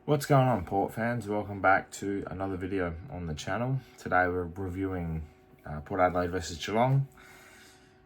What's going on, Port fans? Welcome back to another video on the channel. Today we're reviewing Port Adelaide versus Geelong.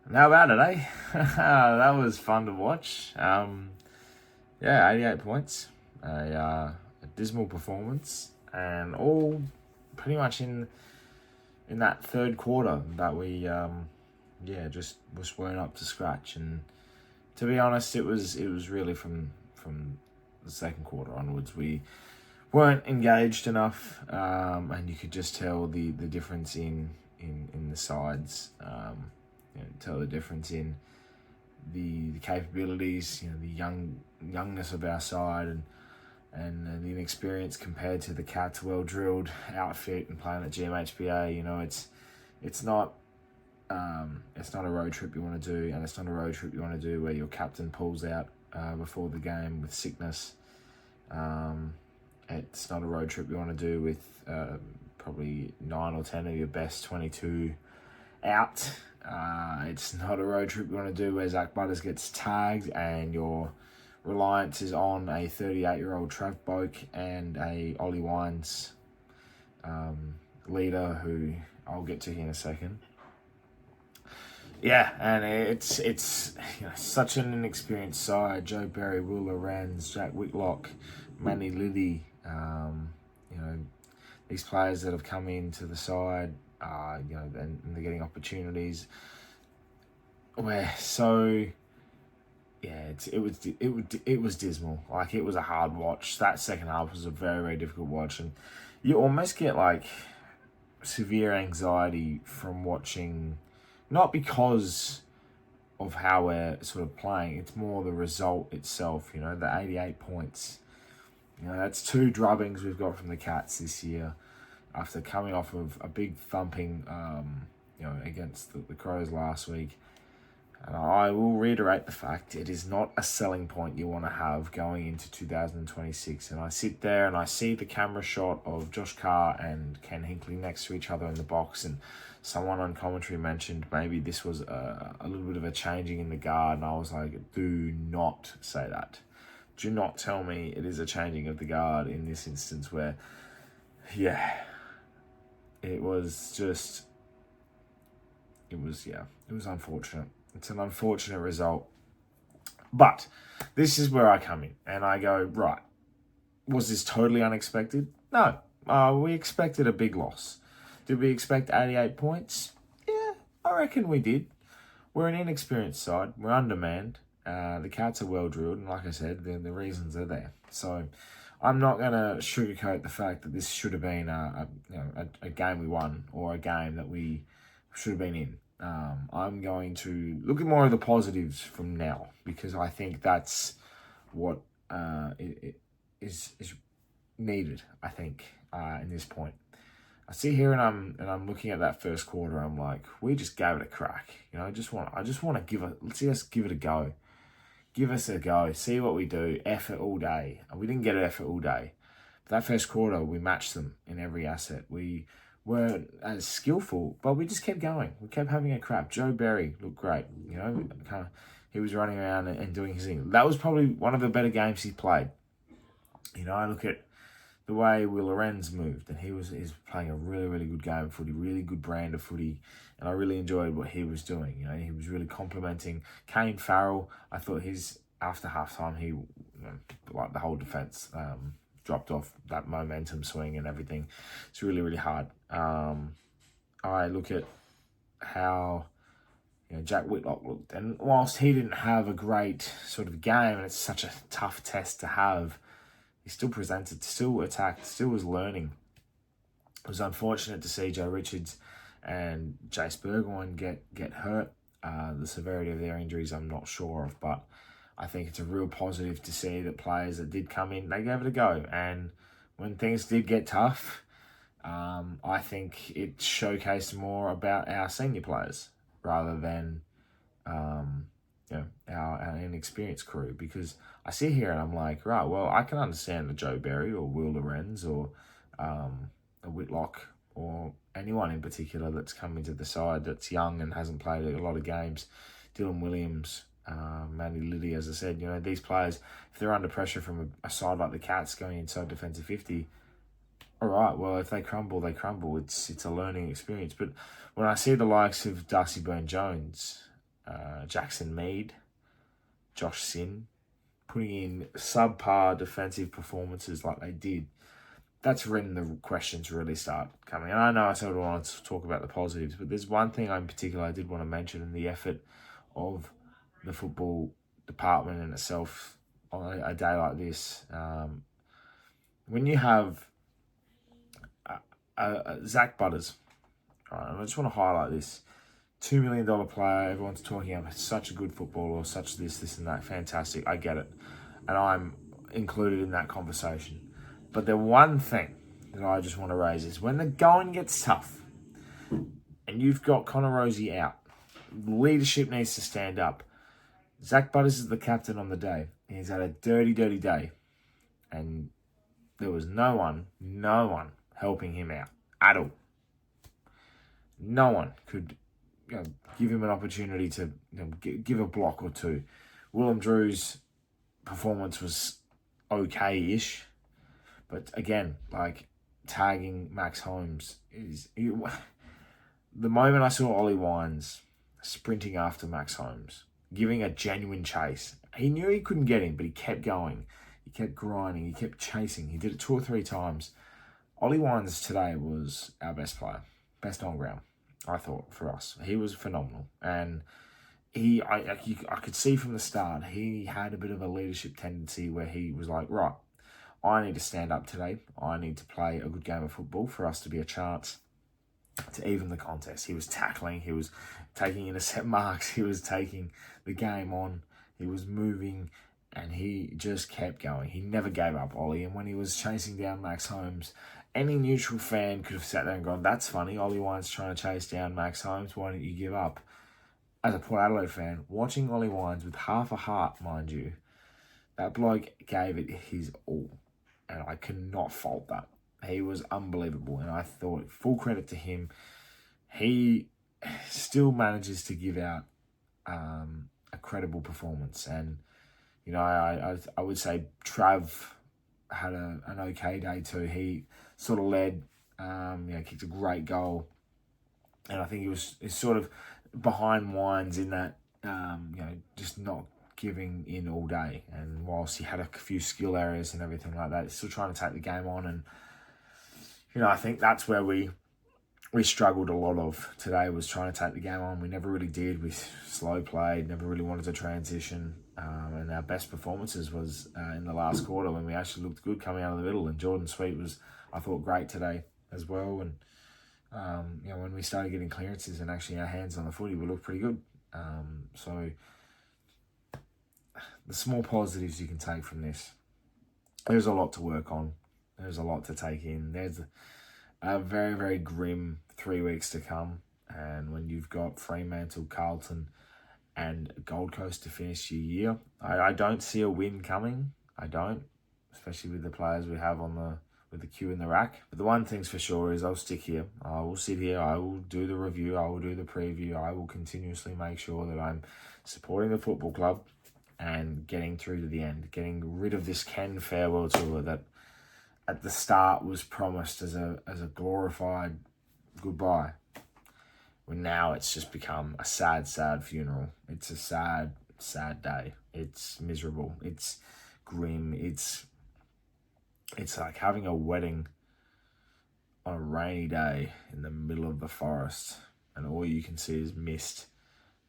And how about it, eh? That was fun to watch. 88 points. A dismal performance. And all pretty much in that third quarter that we just weren't up to scratch. And to be honest, it was really from the second quarter onwards, we weren't engaged enough, and you could just tell the difference in the sides. Tell the difference in the capabilities, the youngness of our side, and the inexperience compared to the Cats' well-drilled outfit and playing at GMHBA. It's not a road trip you want to do, and it's not a road trip you want to do where your captain pulls out before the game with sickness. It's not a road trip you want to do with probably 9 or 10 of your best 22 out. It's not a road trip you want to do where Zach Butters gets tagged and your reliance is on a 38-year-old Trav Boak and a Ollie Wines leader, who I'll get to here in a second. Yeah, and it's such an inexperienced side. Joe Berry, Will Lorenz, Jack Whitlock, Manny Liddy, these players that have come into the side, and they're getting opportunities. It was dismal. Like, it was a hard watch. That second half was a very, very difficult watch, and you almost get like severe anxiety from watching. Not because of how we're sort of playing, it's more the result itself, the 88 points. That's 2 drubbings we've got from the Cats this year after coming off of a big thumping, against the Crows last week. And I will reiterate the fact, it is not a selling point you want to have going into 2026. And I sit there and I see the camera shot of Josh Carr and Ken Hinkley next to each other in the box, and someone on commentary mentioned maybe this was a little bit of a changing in the guard, and I was like, do not say that. Do not tell me it is a changing of the guard in this instance where, it was unfortunate. It's an unfortunate result. But this is where I come in and I go, right, was this totally unexpected? No, we expected a big loss. Did we expect 88 points? Yeah, I reckon we did. We're an inexperienced side. We're undermanned. The Cats are well-drilled, and like I said, the reasons are there. So I'm not going to sugarcoat the fact that this should have been a game we won, or a game that we should have been in. I'm going to look at more of the positives from now, because I think that's what is needed, I think, in this point. I sit here and I'm looking at that first quarter. I'm like, we just gave it a crack. I just want to let's give it a go. Give us a go. See what we do. Effort all day. And we didn't get effort all day. But that first quarter, we matched them in every asset. We weren't as skillful, but we just kept going. We kept having a crap. Joe Berry looked great. He was running around and doing his thing. That was probably one of the better games he played. I look at the way Will Lorenz moved, and he's playing a really, really good game of footy, really good brand of footy, and I really enjoyed what he was doing. He was really complimenting Kane Farrell. I thought after halftime, he, like the whole defence, dropped off that momentum swing and everything. It's really, really hard. I look at how Jack Whitlock looked, and whilst he didn't have a great sort of game, and it's such a tough test to have, he still presented, still attacked, still was learning. It was unfortunate to see Joe Richards and Jace Burgoyne get hurt. The severity of their injuries I'm not sure of, but I think it's a real positive to see that players that did come in, they gave it a go. And when things did get tough, I think it showcased more about our senior players rather than our inexperienced crew. Because I sit here and I'm like, right, well, I can understand the Joe Berry or Will Lorenz or a Whitlock or anyone in particular that's come into the side that's young and hasn't played a lot of games. Dylan Williams, Manny Liddy, as I said, these players, if they're under pressure from a side like the Cats going inside defensive 50, all right, well, if they crumble, they crumble. It's a learning experience. But when I see the likes of Darcy Byrne-Jones, Jackson Mead, Josh Sin, putting in subpar defensive performances like they did, that's when the questions really start coming. And I know I sort of want to talk about the positives, but there's one thing in particular I did want to mention in the effort of the football department in itself on a day like this. When you have Zach Butters, right, I just want to highlight this. $2 million player, everyone's talking about such a good footballer, such this and that. Fantastic, I get it. And I'm included in that conversation. But the one thing that I just want to raise is when the going gets tough and you've got Connor Rosie out, leadership needs to stand up. Zach Butters is the captain on the day. He's had a dirty, dirty day. And there was no one helping him out at all. No one could give him an opportunity to give a block or two. Willem Drew's performance was okay-ish. But again, tagging Max Holmes the moment I saw Ollie Wines sprinting after Max Holmes, giving a genuine chase. He knew he couldn't get him, but he kept going. He kept grinding. He kept chasing. He did it 2 or 3 times. Ollie Wines today was our best player, best on ground, I thought, for us. He was phenomenal. And I could see from the start, he had a bit of a leadership tendency where he was like, right, I need to stand up today. I need to play a good game of football for us to be a chance to even the contest. He was tackling. He was taking intercept marks. He was taking the game on. He was moving. And he just kept going. He never gave up, Ollie. And when he was chasing down Max Holmes, any neutral fan could have sat there and gone, that's funny. Ollie Wines trying to chase down Max Holmes. Why don't you give up? As a Port Adelaide fan, watching Ollie Wines with half a heart, mind you, that bloke gave it his all. And I cannot fault that. He was unbelievable. And I thought, full credit to him, he still manages to give out a credible performance. And, I would say Trav had an okay day too. He sort of led, kicked a great goal. And I think he was sort of behind Wines in that, just not giving in all day. And whilst he had a few skill areas and everything like that, he's still trying to take the game on. And, I think that's where we struggled a lot of today, was trying to take the game on. We never really did. We slow played, never really wanted to transition. And our best performances was in the last quarter when we actually looked good coming out of the middle. And Jordan Sweet was, I thought, great today as well. And, when we started getting clearances and actually our hands on the footy, we looked pretty good. So the small positives you can take from this. There's a lot to work on. There's a lot to take in. There's a very, very grim 3 weeks to come. And when you've got Fremantle, Carlton and Gold Coast to finish your year, I don't see a win coming. I don't, especially with the players we have with the queue in the rack. But the one thing's for sure is I'll stick here. I will sit here. I will do the review. I will do the preview. I will continuously make sure that I'm supporting the football club and getting through to the end, getting rid of this Ken farewell tour that at the start was promised as a glorified goodbye. When now it's just become a sad, sad funeral. It's a sad, sad day. It's miserable. It's grim. It's like having a wedding on a rainy day in the middle of the forest and all you can see is mist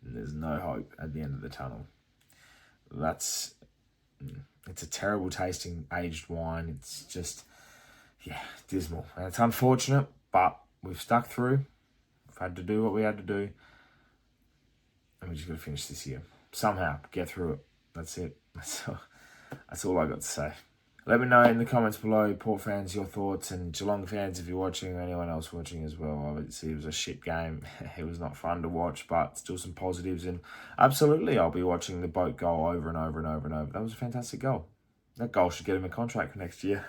and there's no hope at the end of the tunnel. It's a terrible tasting aged wine. It's just, dismal. And it's unfortunate, but we've stuck through. We've had to do what we had to do. And we just got to finish this year. Somehow, get through it. That's it. That's all I got to say. Let me know in the comments below, Port fans, your thoughts, and Geelong fans, if you're watching, or anyone else watching as well. Obviously, it was a shit game. It was not fun to watch, but still some positives. And absolutely, I'll be watching the boat goal over and over and over and over. That was a fantastic goal. That goal should get him a contract for next year.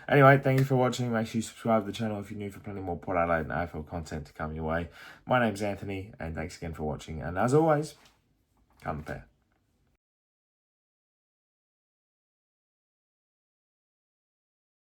Anyway, thank you for watching. Make sure you subscribe to the channel if you're new for plenty more Port Adelaide and AFL content to come your way. My name's Anthony, and thanks again for watching. And as always, Come ThePear.